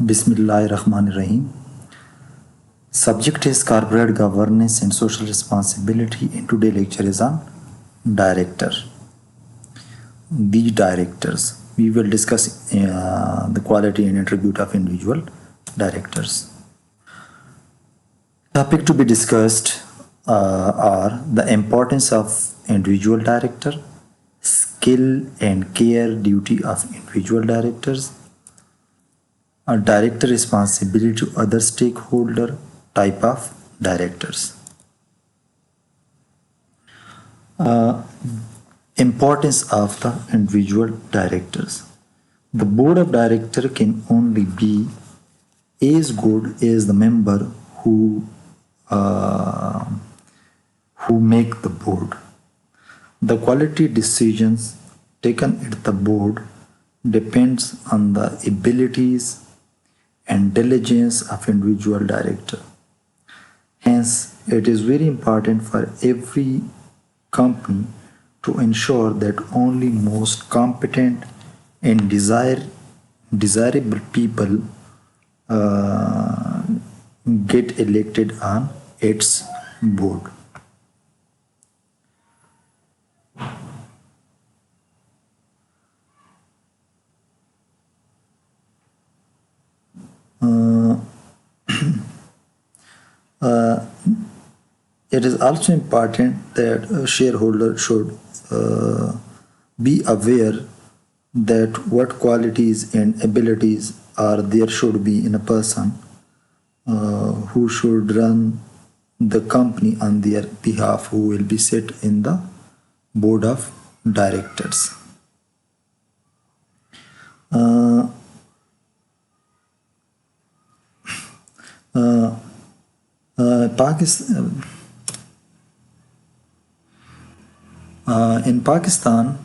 Bismillahirrahmanirrahim. Subject is corporate governance and social responsibility, and today lecture is on director. These directors, we will discuss the quality and attribute of individual directors. Topic to be discussed are the importance of individual director, skill and care duty of individual directors, a director responsibility to other stakeholder, type of directors. Importance of the individual directors. The board of director can only be as good as the member who make the board. The quality decisions taken at the board depends on the abilities and diligence of individual director. Hence, it is very important for every company to ensure that only most competent and desirable people get elected on its board. It is also important that a shareholder should be aware that what qualities and abilities are there should be in a person who should run the company on their behalf, who will be set in the board of directors. In Pakistan,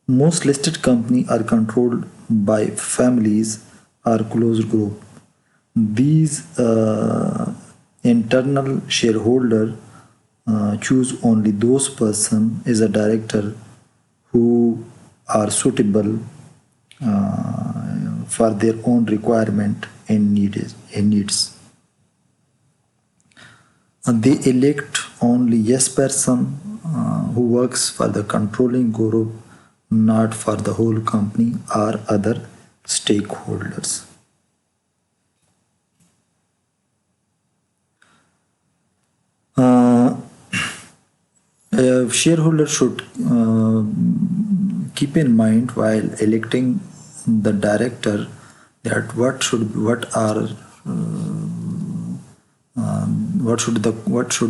most listed companies are controlled by families or closed group. These internal shareholder choose only those person as a director who are suitable for their own requirement and needs. They elect only yes person who works for the controlling group, not for the whole company or other stakeholders. Shareholders should keep in mind while electing the director that what should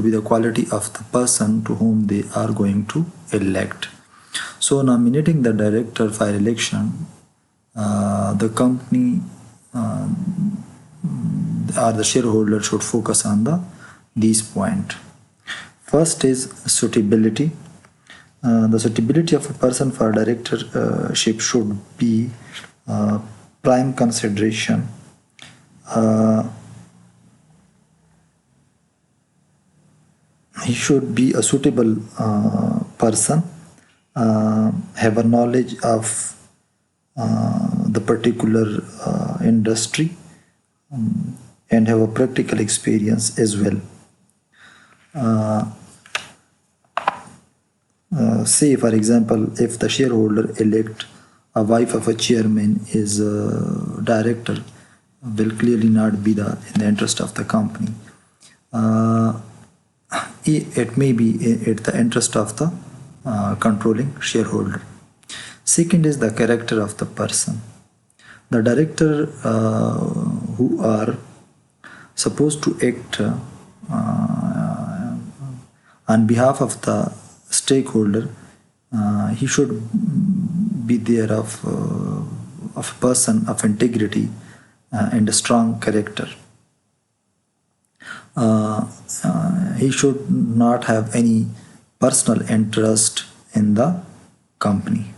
be the quality of the person to whom they are going to elect. So nominating the director for election, the company or the shareholder should focus on these points. First is suitability. The suitability of a person for directorship should be prime consideration. He should be a suitable person, have a knowledge of the particular industry, and have a practical experience as well. Say for example, if the shareholder elect a wife of a chairman as a director, will clearly not be in the interest of the company. It may be at the interest of the controlling shareholder. Second is the character of the person. The director who are supposed to act on behalf of the stakeholder, he should be there of a person of integrity and a strong character. He should not have any personal interest in the company.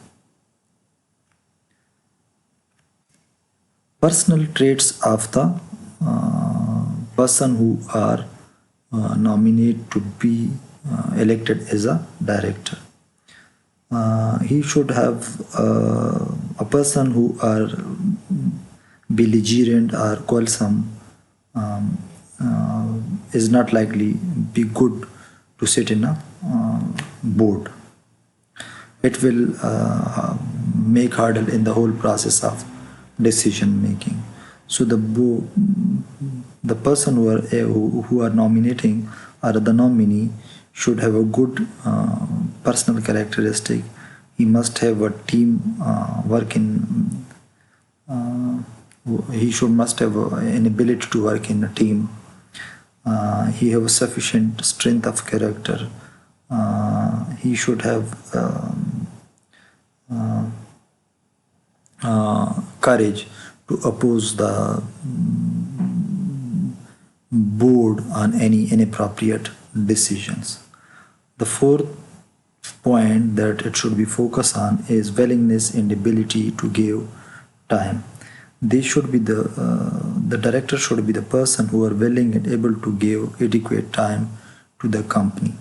Personal traits of the person who are nominated to be elected as a director. He should have a person who are belligerent or quarrelsome is not likely be good to sit in a board. It will make hurdle in the whole process of decision making. So the person who are nominating or the nominee should have a good personal characteristic. He must have a team work in. He must have an ability to work in a team. He have sufficient strength of character. He should have courage to oppose the board on any inappropriate decisions. The fourth point that it should be focused on is willingness and ability to give time. They should be the director should be the person who are willing and able to give adequate time to the company.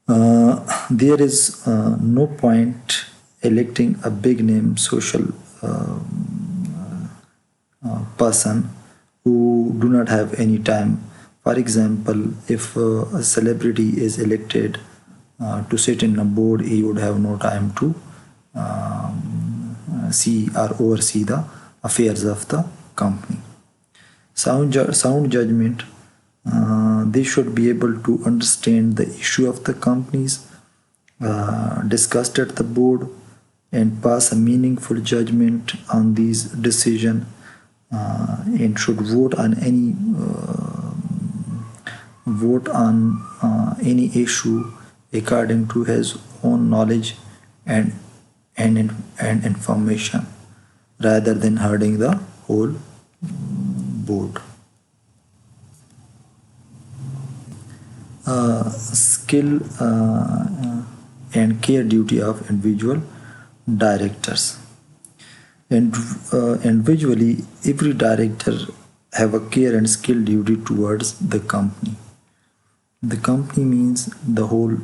There is no point electing a big name social person who do not have any time. For example, if a celebrity is elected to sit in a board, he would have no time to see or oversee the affairs of the company. Sound judgment. They should be able to understand the issue of the companies discussed at the board and pass a meaningful judgment on these decisions and should vote on any issue according to his own knowledge and information rather than hurting the whole board. Skill and care duty of individual directors. And individually, every director have a care and skill duty towards the company. The company means the whole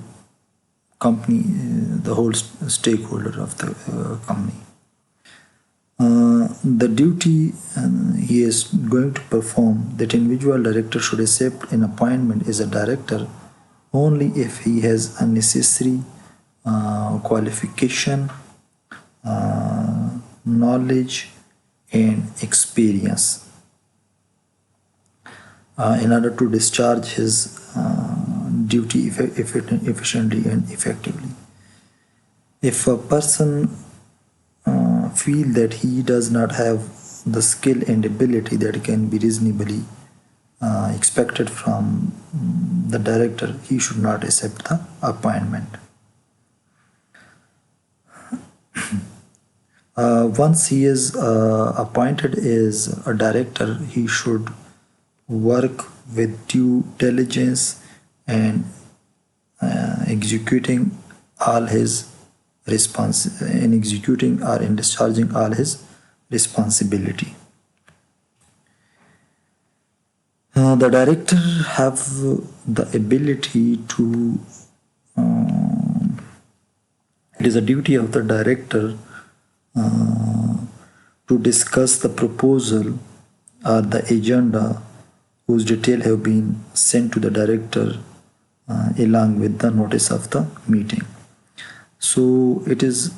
company, the whole stakeholder of the company. The duty he is going to perform, that individual director should accept an appointment as a director only if he has a necessary qualification, knowledge and experience in order to discharge his duty efficiently and effectively. If a person feel that he does not have the skill and ability that can be reasonably expected from the director, he should not accept the appointment. Once he is appointed as a director, he should work with due diligence and executing or in discharging all his responsibility. The director have the ability to it is a duty of the director to discuss the proposal or the agenda whose detail have been sent to the director along with the notice of the meeting. So it is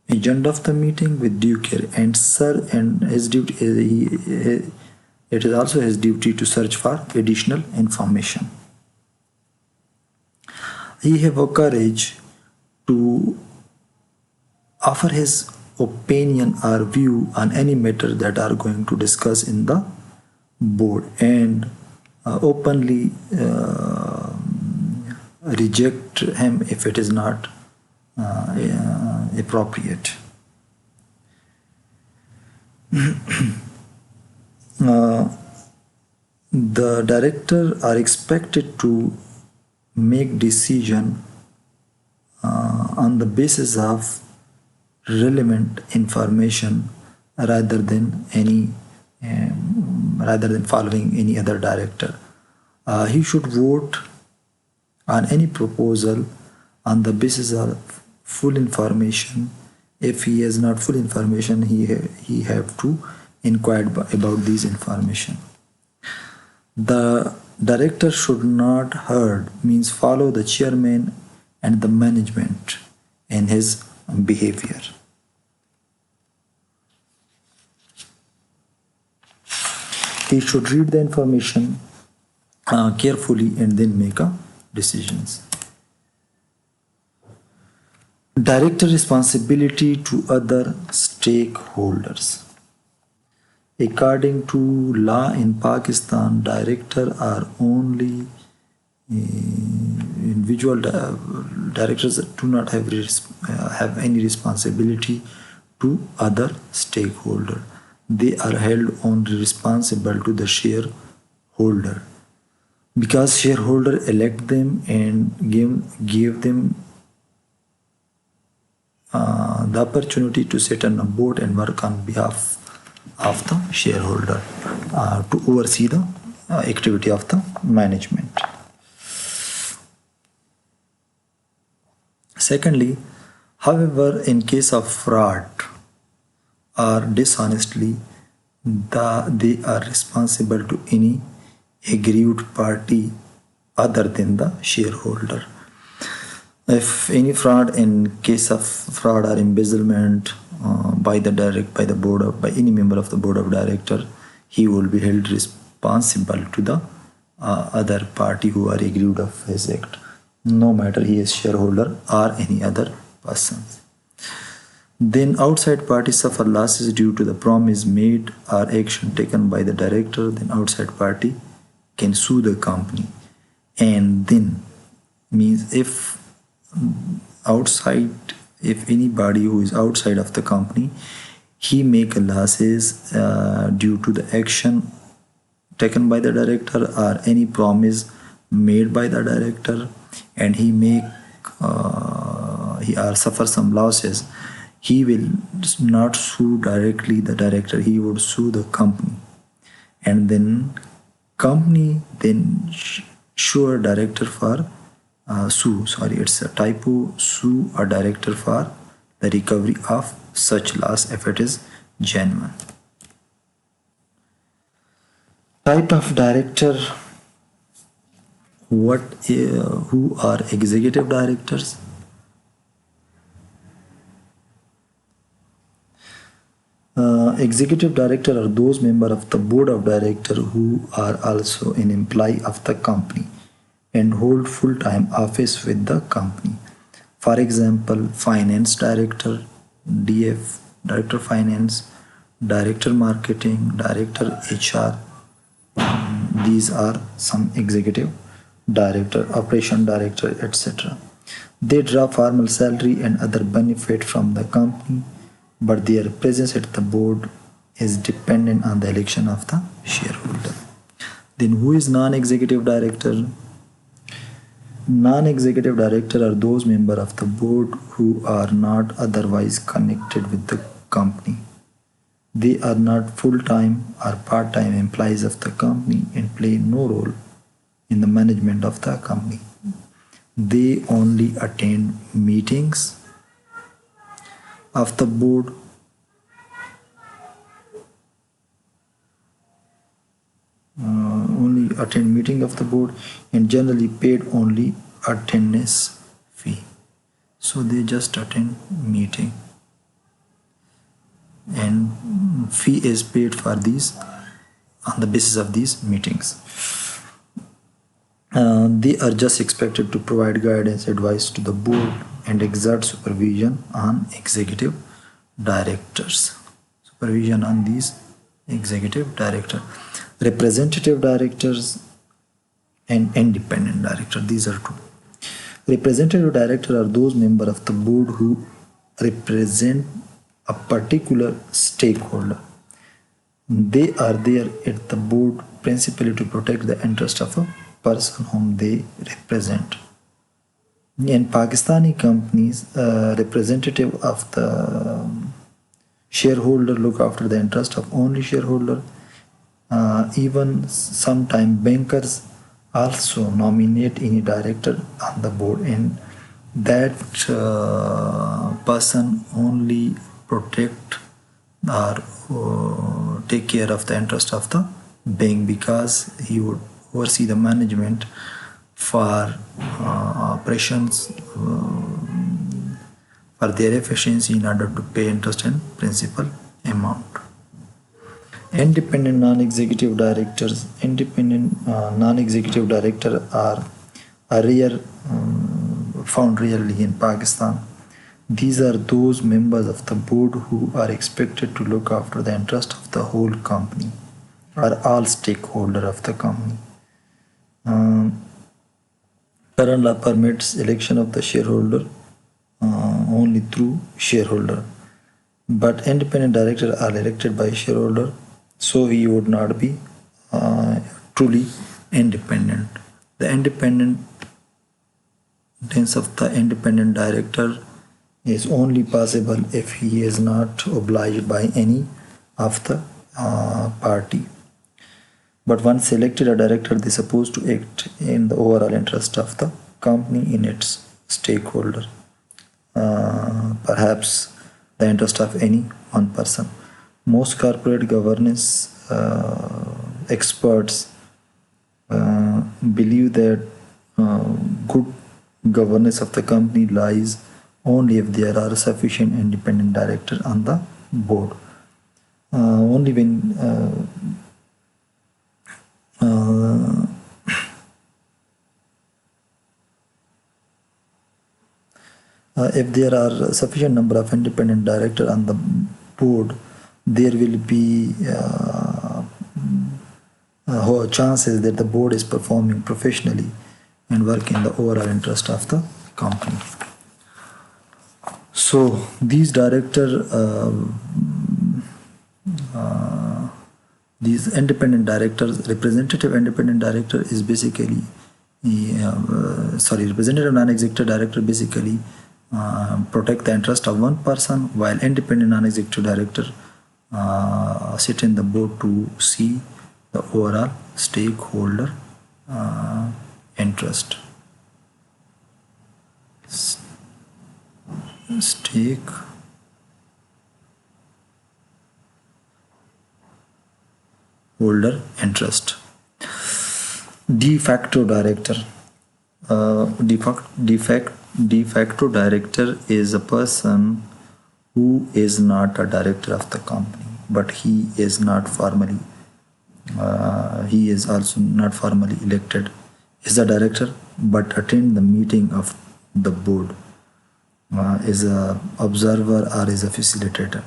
agenda of the meeting with due care and his duty it is also his duty to search for additional information. He have a courage to offer his opinion or view on any matter that are going to discuss in the board and openly reject him if it is not appropriate. The director are expected to make decision on the basis of relevant information rather than any rather than following any other director. He should vote on any proposal on the basis of full information. If he has not full information, he have to inquire about these information. The director should not herd, means follow the chairman and the management in his behavior. He should read the information carefully and then make a decisions. Director responsibility to other stakeholders. According to law in Pakistan, directors are only individual directors do not have any responsibility to other stakeholder. They are held only responsible to the shareholder, because shareholder elect them and give them the opportunity to sit on a board and work on behalf of the shareholder to oversee the activity of the management. Secondly, however, in case of fraud or dishonestly, they are responsible to any aggrieved party other than the shareholder. If any fraud, in case of fraud or embezzlement by any member of the board of director, he will be held responsible to the other party who are aggrieved of his act, no matter he is shareholder or any other person. Then outside parties suffer losses due to the promise made or action taken by the director. Then outside party can sue the company, and then means if anybody who is outside of the company, he make losses due to the action taken by the director or any promise made by the director, and he suffer some losses, he will not sue directly the director, he would sue the company, and then company then sue a director for sue a director for the recovery of such loss if it is genuine. Type of director. Who are executive directors? Executive director are those members of the board of directors who are also an employee of the company and hold full-time office with the company. For example, finance director, DF, director finance, director marketing, director HR. These are some executive director, operation director, etc. They draw formal salary and other benefit from the company, but their presence at the board is dependent on the election of the shareholder. Then who is non-executive director? Non-executive director are those members of the board who are not otherwise connected with the company. They are not full-time or part-time employees of the company and play no role in the management of the company. They only attend meetings of the board and generally paid only attendance fee. So they just attend meeting and fee is paid for these on the basis of these meetings. They are just expected to provide guidance, advice to the board and exert supervision on executive directors. Supervision on these executive director. Representative directors and independent director. These are two. Representative director are those members of the board who represent a particular stakeholder. They are there at the board principally to protect the interest of a person whom they represent. In Pakistani companies, representative of the shareholder look after the interest of only shareholder, Even sometimes bankers also nominate any director on the board, and that person only protect or take care of the interest of the bank, because he would oversee the management for operations for their efficiency in order to pay interest and principal amount. Independent non-executive directors. Independent non-executive director are rare, found rarely in Pakistan. These are those members of the board who are expected to look after the interest of the whole company or all stakeholder of the company. Current law permits election of the shareholder only through shareholder, but independent directors are elected by shareholder, so he would not be truly independent. The independence of the independent director is only possible if he is not obliged by any of the party. But once selected a director, they are supposed to act in the overall interest of the company in its stakeholder. Perhaps the interest of any one person. Most corporate governance experts believe that good governance of the company lies only if there are sufficient independent directors on the board. Only when if there are sufficient number of independent directors on the board, there will be chances that the board is performing professionally and work in the overall interest of the company. So these these independent directors, representative independent director is basically representative non-executive director basically protect the interest of one person, while independent non-executive director sit in the board to see the overall stakeholder interest. Stakeholder interest. De facto director. De facto director is a person who is not a director of the company, but he is not formally he is also not formally elected as a director, but attend the meeting of the board, is a observer or is a facilitator.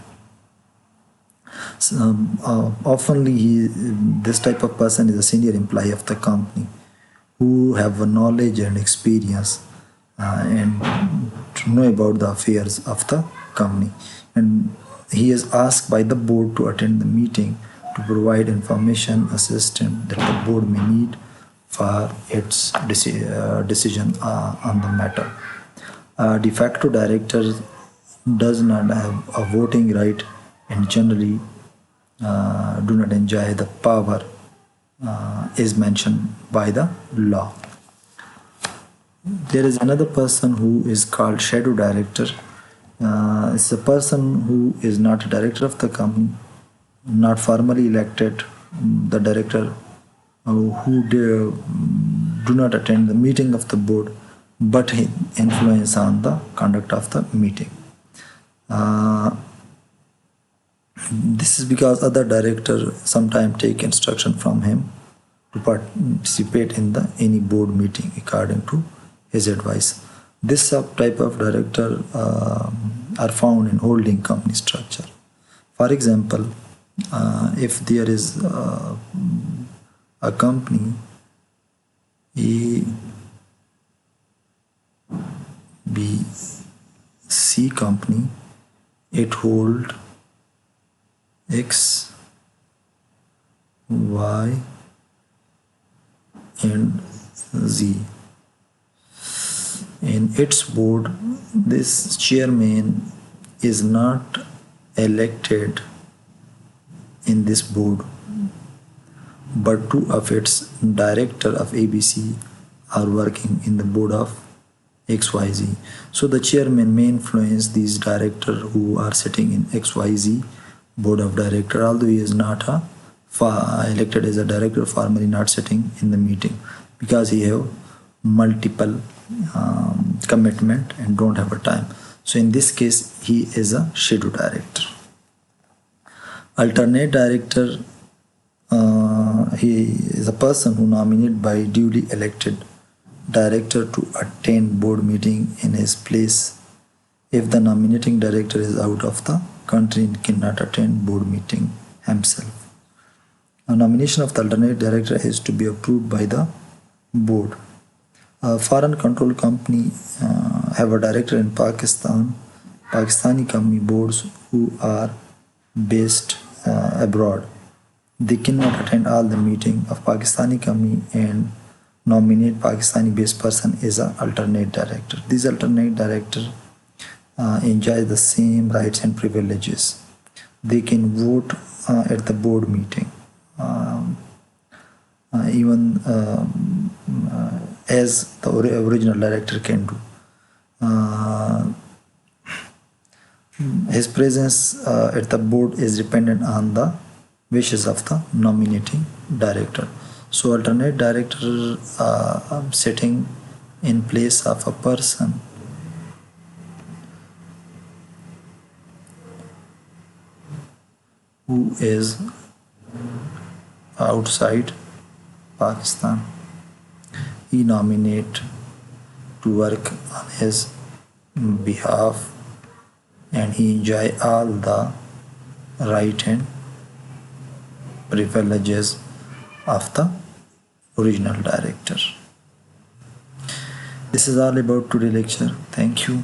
So, oftenly this type of person is a senior employee of the company who have a knowledge and experience and to know about the affairs of the company, and he is asked by the board to attend the meeting to provide information assistance that the board may need for its decision on the matter. De facto director does not have a voting right and generally do not enjoy the power is mentioned by the law. There is another person who is called shadow director. It's a person who is not a director of the company, not formally elected, the director who do not attend the meeting of the board, but influence on the conduct of the meeting. This is because other directors sometimes take instruction from him to participate in any board meeting according to his advice. This type of director are found in holding company structure. For example, if there is a company A, B, C company, it hold X, Y, and Z. In its board, this chairman is not elected in this board, but two of its director of ABC are working in the board of XYZ. So the chairman may influence these directors who are sitting in XYZ board of director, although he is not elected as a director, formally not sitting in the meeting because he have multiple commitment and don't have a time. So in this case, he is a shadow director. Alternate director, he is a person who nominated by duly elected director to attend board meeting in his place if the nominating director is out of the country and cannot attend board meeting himself. A nomination of the alternate director is to be approved by the board. A foreign control company have a director in Pakistan, Pakistani company boards who are based abroad. They cannot attend all the meeting of Pakistani company and nominate Pakistani based person as an alternate director. These alternate director enjoy the same rights and privileges. They can vote at the board meeting, even as the original director can do. His presence at the board is dependent on the wishes of the nominating director. So alternate director sitting in place of a person who is outside Pakistan. He nominate to work on his behalf and he enjoy all the right and privileges of the original director. This is all about today's lecture. Thank you.